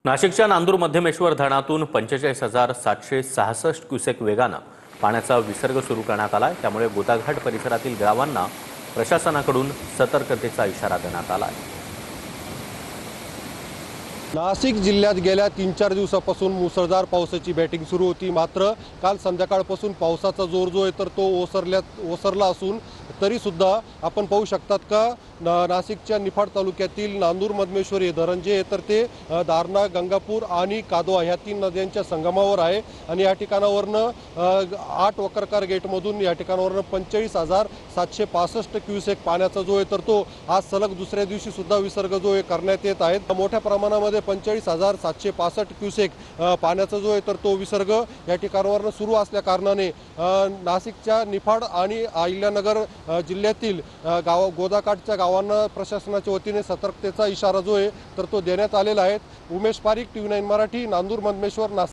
नाशिकच्या नांदूर मध्यमेश्वर धरणातून 45,766 क्युसेक वेगानं पाण्याचा विसर्ग सुरू करण्यात आलाय। त्यामुळे गोदाघाट परिसरातील गावांना प्रशासनाकडून सतर्कतेचा इशारा देण्यात आलाय। नाशिक जिल्ह्यात गेल्या 3-4 दिवसापासून मुसळधार पावसाची बॅटिंग सुरू होती। मात्र काल संध्याकाळपासून पावसाचा जोर जो आहे तर तो ओसरला असून तरी सुद्धा आपण पाहू शकतात का नाशिकच्या निफाड तालुक्यातील नांदूर मध्यमेश्वर हे धरण जे आहे तर ते दारणा, गंगापूर आणि कादवा ह्या 3 नद्यांच्या संगमावर आहे। आणि या ठिकाणावरनं 8 वक्रकार गेटमधून या ठिकाणावरनं 45,765 क्युसेक पाण्याचा जो आहे तर तो आज सलग दुसऱ्या दिवशी सुद्धा विसर्ग जो आहे करण्यात येत आहे। मोठ्या प्रमाणामध्ये 45,765 क्युसेक पाण्याचा जो आहे तर तो विसर्ग या ठिकाणावरनं सुरू असल्या कारणाने नाशिकच्या निफाड आणि अहिल्यानगर जिल्ह्यातील गोदाकाठच्या गावांना प्रशासनाच्या वतीने सतर्कतेचा इशारा जो आहे तर तो देण्यात आलेला आहे। उमेश पारीख, TV9 मराठी, नांदूर मध्यमेश्वर, नाशिक।